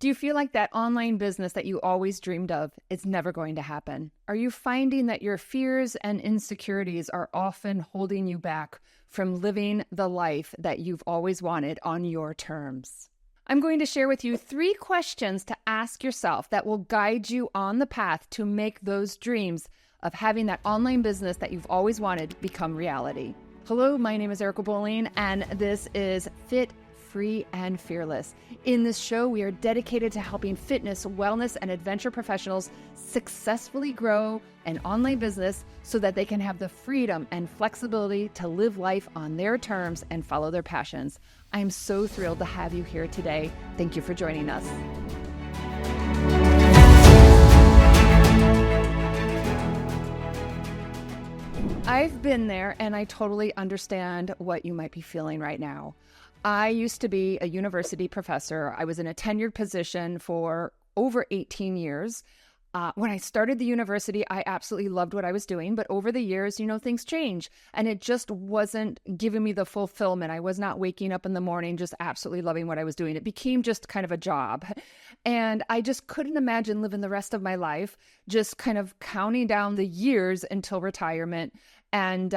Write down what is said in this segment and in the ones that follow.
Do you feel like that online business that you always dreamed of is never going to happen? Are you finding that your fears and insecurities are often holding you back from living the life that you've always wanted on your terms? I'm going to share with you 3 questions to ask yourself that will guide you on the path to make those dreams of having that online business that you've always wanted become reality. Hello, my name is Erica Bolling, and this is Fit, Free, and Fearless. In this show, we are dedicated to helping fitness, wellness, and adventure professionals successfully grow an online business so that they can have the freedom and flexibility to live life on their terms and follow their passions. I'm so thrilled to have you here today. Thank you for joining us. I've been there, and I totally understand what you might be feeling right now. I used to be a university professor. I was in a tenured position for over 18 years. When I started the university, I absolutely loved what I was doing. But over the years, things change. And it just wasn't giving me the fulfillment. I was not waking up in the morning just absolutely loving what I was doing. It became just kind of a job. And I just couldn't imagine living the rest of my life just kind of counting down the years until retirement. And,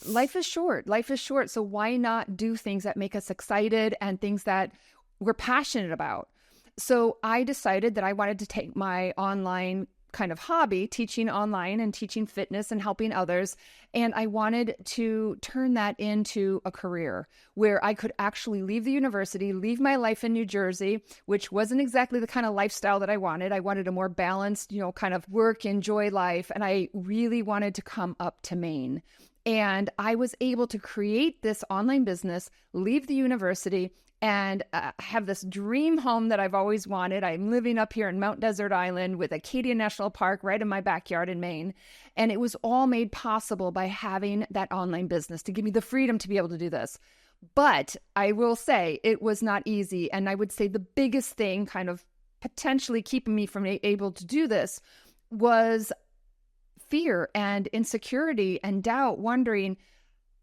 life is short. Life is short. So why not do things that make us excited and things that we're passionate about? So I decided that I wanted to take my online kind of hobby, teaching online and teaching fitness and helping others. And I wanted to turn that into a career where I could actually leave the university, leave my life in New Jersey, which wasn't exactly the kind of lifestyle that I wanted. I wanted a more balanced, kind of work, enjoy life. And I really wanted to come up to Maine. And I was able to create this online business, leave the university, and have this dream home that I've always wanted. I'm living up here in Mount Desert Island with Acadia National Park right in my backyard in Maine. And it was all made possible by having that online business to give me the freedom to be able to do this. But I will say it was not easy. And I would say the biggest thing kind of potentially keeping me from able to do this was fear and insecurity and doubt, wondering,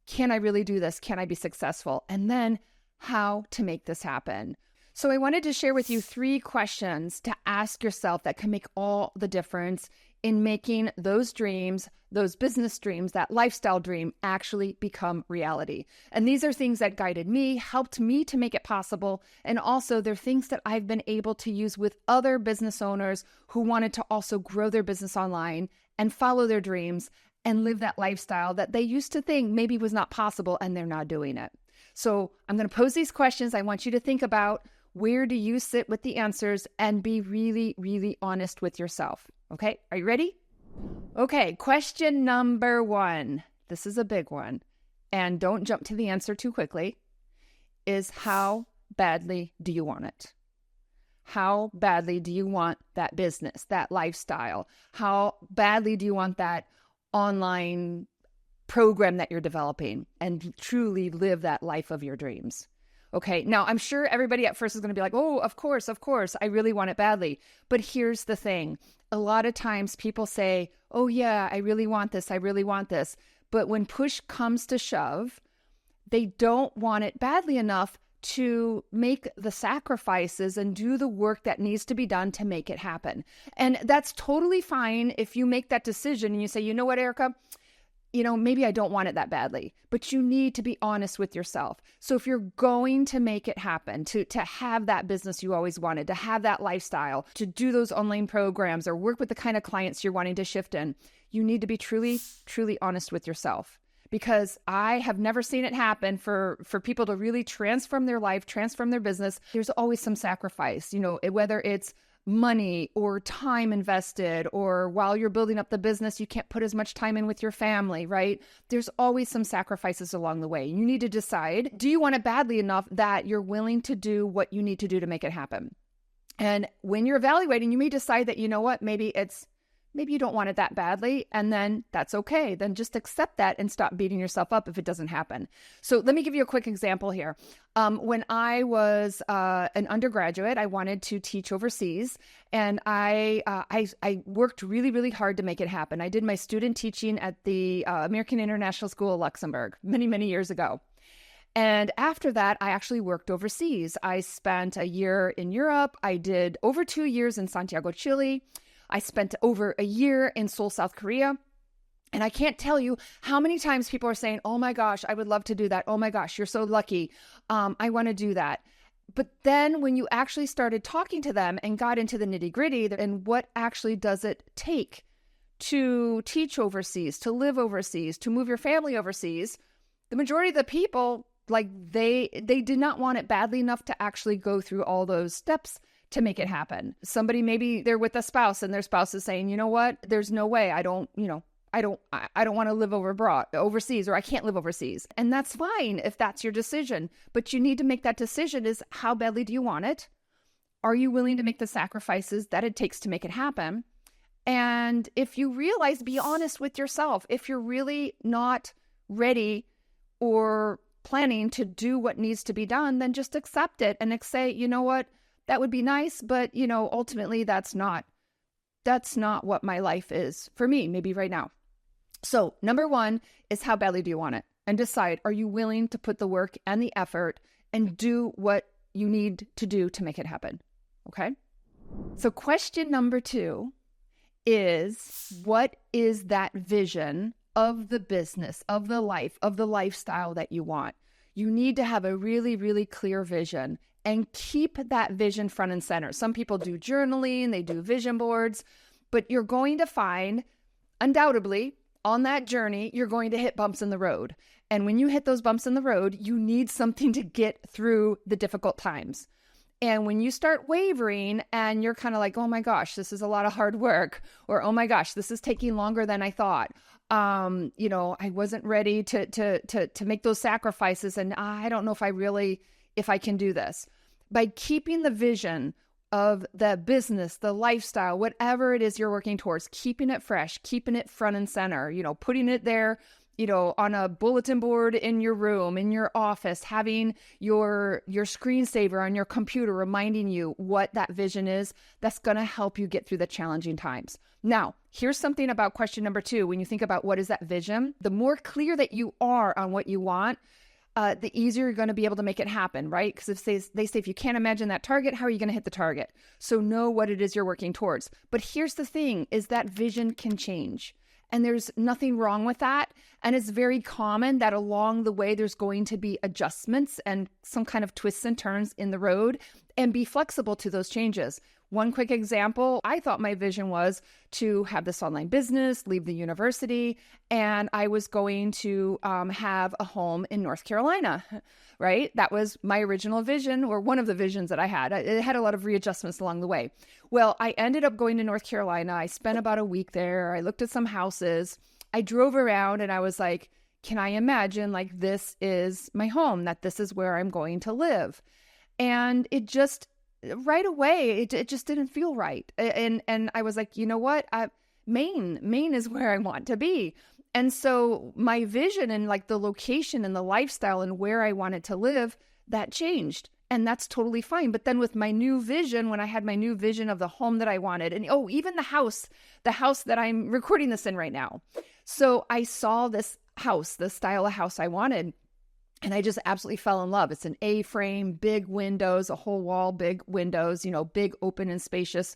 can I really do this? Can I be successful? And then how to make this happen. So I wanted to share with you 3 questions to ask yourself that can make all the difference in making those dreams, those business dreams, that lifestyle dream actually become reality. And these are things that guided me, helped me to make it possible. And also they're things that I've been able to use with other business owners who wanted to also grow their business online and follow their dreams and live that lifestyle that they used to think maybe was not possible, and they're not doing it. So I'm going to pose these questions. I want you to think about, where do you sit with the answers, and be really, really honest with yourself. Okay, are you ready? Okay, question number 1. This is a big one, and don't jump to the answer too quickly, is how badly do you want it? How badly do you want that business, that lifestyle? How badly do you want that online program that you're developing and truly live that life of your dreams? Okay, now I'm sure everybody at first is going to be like, oh, of course, I really want it badly. But here's the thing. A lot of times people say, oh yeah, I really want this. But when push comes to shove, they don't want it badly enough to make the sacrifices and do the work that needs to be done to make it happen. And that's totally fine if you make that decision and you say, you know what, Erica? Maybe I don't want it that badly, but you need to be honest with yourself. So if you're going to make it happen, to have that business you always wanted, to have that lifestyle, to do those online programs or work with the kind of clients you're wanting to shift in, you need to be truly, truly honest with yourself. Because I have never seen it happen for people to really transform their life, transform their business. There's always some sacrifice, whether it's money or time invested, or while you're building up the business, you can't put as much time in with your family, right? There's always some sacrifices along the way. You need to decide, do you want it badly enough that you're willing to do what you need to do to make it happen? And when you're evaluating, you may decide that, you know what, maybe you don't want it that badly, and then that's okay. Then just accept that and stop beating yourself up if it doesn't happen. So let me give you a quick example here. When I was an undergraduate, I wanted to teach overseas, and I worked really, really hard to make it happen. I did my student teaching at the American International School of Luxembourg many, many years ago. And after that, I actually worked overseas. I spent a year in Europe. I did over 2 years in Santiago, Chile. I spent over a year in Seoul, South Korea. And I can't tell you how many times people are saying, oh my gosh, I would love to do that. Oh my gosh, you're so lucky. I want to do that. But then when you actually started talking to them and got into the nitty gritty and what actually does it take to teach overseas, to live overseas, to move your family overseas, the majority of the people, like they did not want it badly enough to actually go through all those steps to make it happen. Somebody, maybe they're with a spouse and their spouse is saying, you know what, there's no way, I don't want to live overseas, or I can't live overseas. And that's fine if that's your decision, but you need to make that decision is how badly do you want it? Are you willing to make the sacrifices that it takes to make it happen? And if you realize, be honest with yourself. If you're really not ready or planning to do what needs to be done, then just accept it and say, you know what, that would be nice, but ultimately that's not what my life is for me, maybe right now. So number one is how badly do you want it? And decide, are you willing to put the work and the effort and do what you need to do to make it happen? Okay. So question number two is, what is that vision of the business, of the life, of the lifestyle that you want? You need to have a really, really clear vision and keep that vision front and center. Some people do journaling, they do vision boards, but you're going to find, undoubtedly, on that journey, you're going to hit bumps in the road. And when you hit those bumps in the road, you need something to get through the difficult times. And when you start wavering and you're kind of like, oh my gosh, this is a lot of hard work, or oh my gosh, this is taking longer than I thought. I wasn't ready to make those sacrifices, and I don't know if I can do this. By keeping the vision of the business, the lifestyle, whatever it is you're working towards, keeping it fresh, keeping it front and center, putting it there, on a bulletin board in your room, in your office, having your screensaver on your computer reminding you what that vision is, that's going to help you get through the challenging times. Now, here's something about question number two. When you think about what is that vision, the more clear that you are on what you want, the easier you're going to be able to make it happen, right? Because if they say, if you can't imagine that target, how are you going to hit the target? So know what it is you're working towards. But here's the thing, is that vision can change. And there's nothing wrong with that. And it's very common that along the way, there's going to be adjustments and some kind of twists and turns in the road, and be flexible to those changes. One quick example, I thought my vision was to have this online business, leave the university, and I was going to have a home in North Carolina, right? That was my original vision, or one of the visions that I had. It had a lot of readjustments along the way. Well, I ended up going to North Carolina. I spent about a week there. I looked at some houses. I drove around and I was like, can I imagine like this is my home, that this is where I'm going to live? And it just, right away, it just didn't feel right. And I was like, you know what? Maine is where I want to be. And so my vision and like the location and the lifestyle and where I wanted to live, that changed. And that's totally fine. But then with my new vision, when I had my new vision of the home that I wanted, and even the house that I'm recording this in right now. So I saw this house, the style of house I wanted. And I just absolutely fell in love. It's an A-frame, big windows, a whole wall, big windows, big open and spacious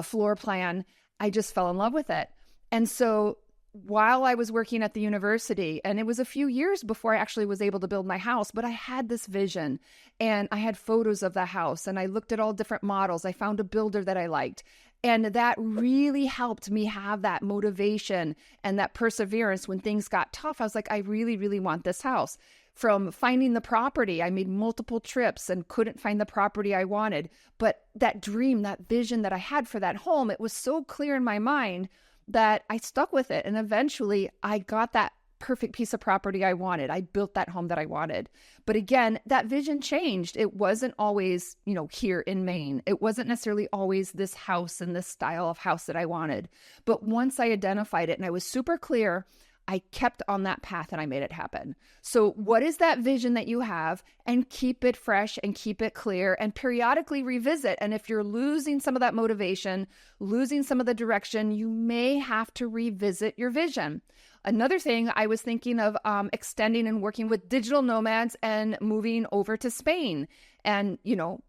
floor plan. I just fell in love with it. And so while I was working at the university, and it was a few years before I actually was able to build my house, but I had this vision and I had photos of the house and I looked at all different models. I found a builder that I liked. And that really helped me have that motivation and that perseverance when things got tough. I was like, I really, really want this house. From finding the property, I made multiple trips and couldn't find the property I wanted. But that dream, that vision that I had for that home, it was so clear in my mind that I stuck with it. And eventually I got that perfect piece of property I wanted. I built that home that I wanted. But again, that vision changed. It wasn't always, here in Maine. It wasn't necessarily always this house and this style of house that I wanted. But once I identified it and I was super clear, I kept on that path and I made it happen. So what is that vision that you have? And keep it fresh and keep it clear and periodically revisit. And if you're losing some of that motivation, losing some of the direction, you may have to revisit your vision. Another thing, I was thinking of extending and working with digital nomads and moving over to Spain. And,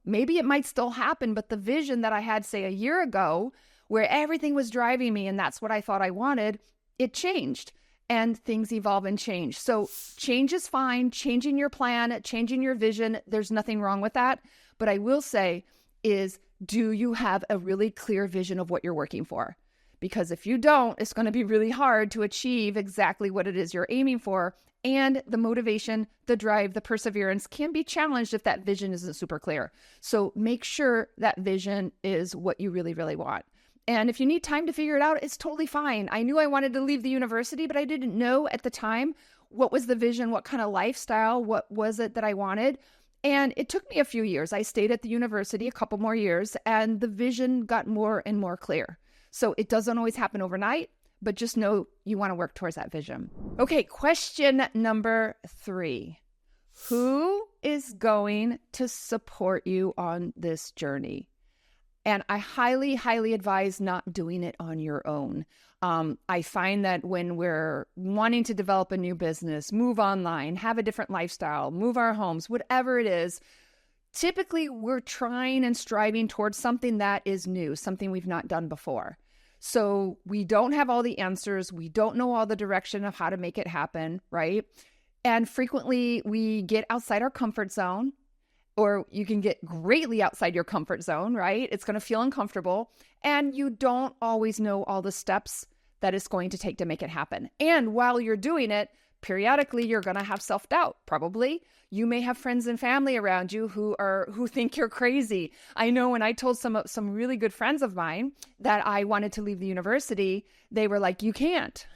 maybe it might still happen, but the vision that I had, say, a year ago, where everything was driving me and that's what I thought I wanted, it changed. And things evolve and change. So change is fine. Changing your plan, changing your vision, there's nothing wrong with that. But I will say is, do you have a really clear vision of what you're working for? Because if you don't, it's going to be really hard to achieve exactly what it is you're aiming for. And the motivation, the drive, the perseverance can be challenged if that vision isn't super clear. So make sure that vision is what you really, really want. And if you need time to figure it out, it's totally fine. I knew I wanted to leave the university, but I didn't know at the time what was the vision, what kind of lifestyle, what was it that I wanted. And it took me a few years. I stayed at the university a couple more years, and the vision got more and more clear. So it doesn't always happen overnight, but just know you want to work towards that vision. Okay, question number 3. Who is going to support you on this journey? And I highly, highly advise not doing it on your own. I find that when we're wanting to develop a new business, move online, have a different lifestyle, move our homes, whatever it is, typically we're trying and striving towards something that is new, something we've not done before. So we don't have all the answers. We don't know all the direction of how to make it happen, right? And frequently we get outside our comfort zone, or you can get greatly outside your comfort zone, right? It's going to feel uncomfortable, and you don't always know all the steps that it's going to take to make it happen. And while you're doing it, periodically you're going to have self-doubt, probably. You may have friends and family around you who think you're crazy. I know when I told some really good friends of mine that I wanted to leave the university, they were like, "You can't.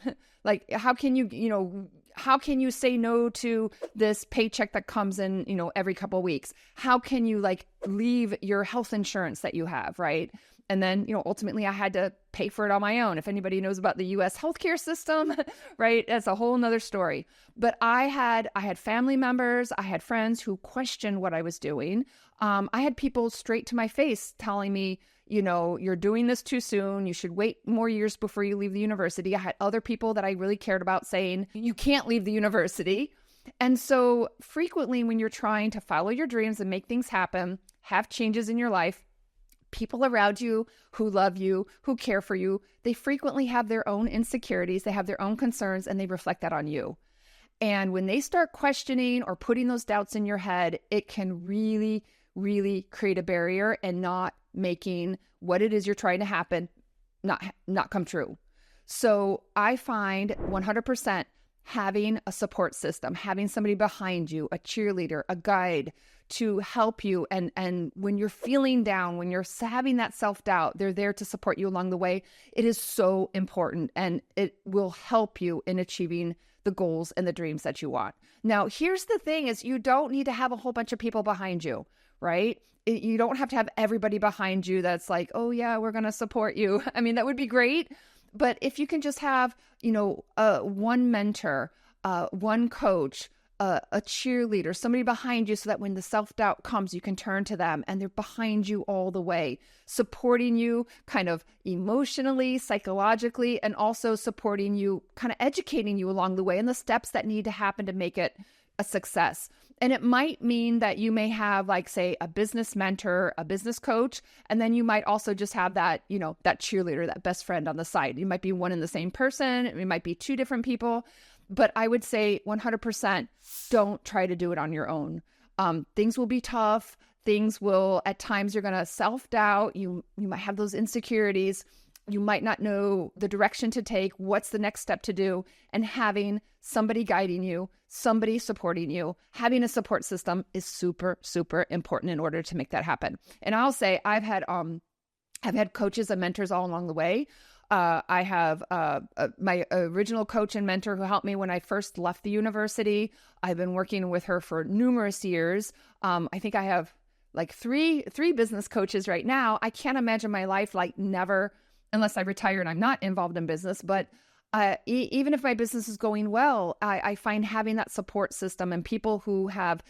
Like, how can how can you say no to this paycheck that comes in, every couple of weeks? How can you leave your health insurance that you have, right?" And then, ultimately I had to pay for it on my own. If anybody knows about the US healthcare system, right, that's a whole nother story. But I had family members, I had friends who questioned what I was doing. I had people straight to my face telling me, you're doing this too soon. You should wait more years before you leave the university. I had other people that I really cared about saying, you can't leave the university. And so frequently when you're trying to follow your dreams and make things happen, have changes in your life, people around you who love you, who care for you, they frequently have their own insecurities, they have their own concerns, and they reflect that on you. And when they start questioning or putting those doubts in your head, it can really, really create a barrier and not making what it is you're trying to happen not come true. So I find 100% having a support system, having somebody behind you, a cheerleader, a guide to help you. And when you're feeling down, when you're having that self-doubt, they're there to support you along the way. It is so important, and it will help you in achieving the goals and the dreams that you want. Now, here's the thing is you don't need to have a whole bunch of people behind you, right? You don't have to have everybody behind you that's like, oh yeah, we're going to support you. I mean, that would be great. But if you can just have, one mentor, one coach, a cheerleader, somebody behind you so that when the self-doubt comes, you can turn to them and they're behind you all the way, supporting you kind of emotionally, psychologically, and also supporting you, kind of educating you along the way and the steps that need to happen to make it a success. And it might mean that you may have say a business mentor, a business coach, and then you might also just have that, that cheerleader, that best friend on the side. You might be one and the same person. It might be two different people. But I would say 100% don't try to do it on your own. Things will be tough. Things will, at times you're going to self-doubt. You might have those insecurities. You might not know the direction to take, what's the next step to do, and having somebody guiding you, somebody supporting you, having a support system is super, super important in order to make that happen. And I'll say I've had coaches and mentors all along the way. I have my original coach and mentor who helped me when I first left the university. I've been working with her for numerous years. I think I have three business coaches right now. I can't imagine my life never, unless I retire and I'm not involved in business. But even if my business is going well, I find having that support system and people who have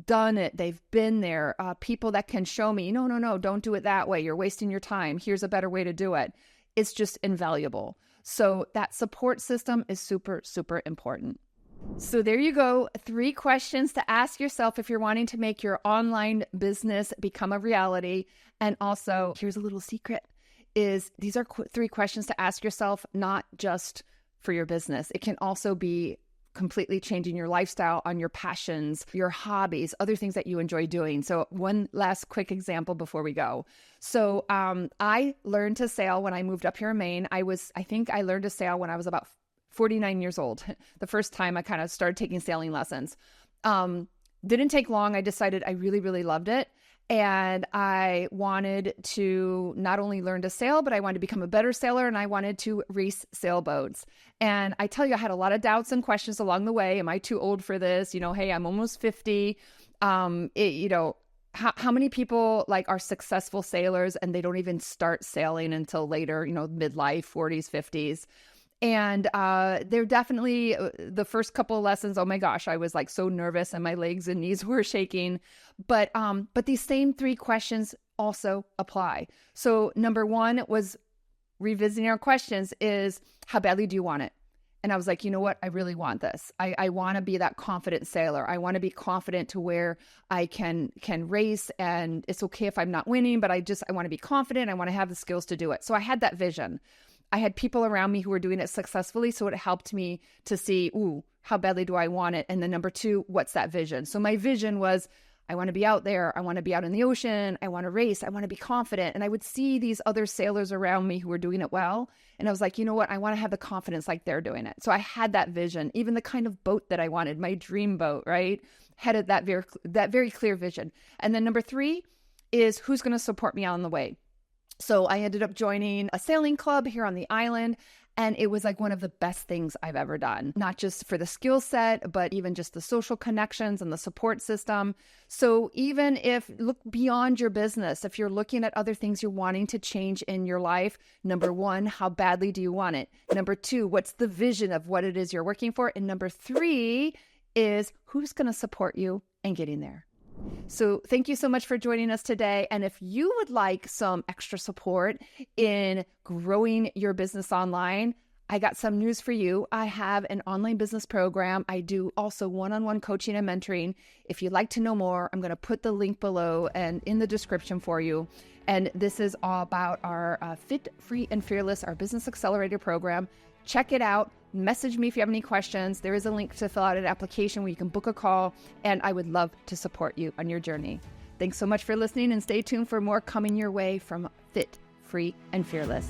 done it, they've been there, people that can show me, no, don't do it that way. You're wasting your time. Here's a better way to do it. it's just invaluable. So that support system is super, super important. So there you go. 3 questions to ask yourself if you're wanting to make your online business become a reality. And also, here's a little secret, is these are 3 questions to ask yourself, not just for your business. It can also be completely changing your lifestyle, on your passions, your hobbies, other things that you enjoy doing. So one last quick example before we go. So I learned to sail when I moved up here in Maine. I think I learned to sail when I was about 49 years old. The first time I kind of started taking sailing lessons. Didn't take long. I decided I really, really loved it. And I wanted to not only learn to sail, but I wanted to become a better sailor, and I wanted to race sailboats. And I tell you, I had a lot of doubts and questions along the way. Am I too old for this? Hey, I'm almost 50. How many people are successful sailors and they don't even start sailing until later, midlife, 40s, 50s. And they're definitely the first couple of lessons. Oh my gosh, I was so nervous and my legs and knees were shaking. But these same 3 questions also apply. So number 1 was revisiting our questions is, how badly do you want it? And I was like, you know what? I really want this. I want to be that confident sailor. I want to be confident to where I can race, and it's okay if I'm not winning, but I want to be confident. I want to have the skills to do it. So I had that vision. I had people around me who were doing it successfully. So it helped me to see, how badly do I want it? And then number 2, what's that vision? So my vision was, I want to be out there. I want to be out in the ocean. I want to race. I want to be confident. And I would see these other sailors around me who were doing it well. And I was like, you know what? I want to have the confidence like they're doing it. So I had that vision, even the kind of boat that I wanted, my dream boat, right? Had that very clear vision. And then number 3 is, who's going to support me on the way? So I ended up joining a sailing club here on the island, and it was one of the best things I've ever done, not just for the skill set, but even just the social connections and the support system. So even if look beyond your business, if you're looking at other things you're wanting to change in your life, number 1, how badly do you want it? Number 2, what's the vision of what it is you're working for? And number 3 is, who's going to support you in getting there? So thank you so much for joining us today. And if you would like some extra support in growing your business online, I got some news for you. I have an online business program. I do also one-on-one coaching and mentoring. If you'd like to know more, I'm going to put the link below and in the description for you. And this is all about our Fit, Free, and Fearless, our Business Accelerator program. Check it out. Message me if you have any questions. There is a link to fill out an application where you can book a call, and I would love to support you on your journey. Thanks so much for listening, and stay tuned for more coming your way from Fit, Free, and Fearless.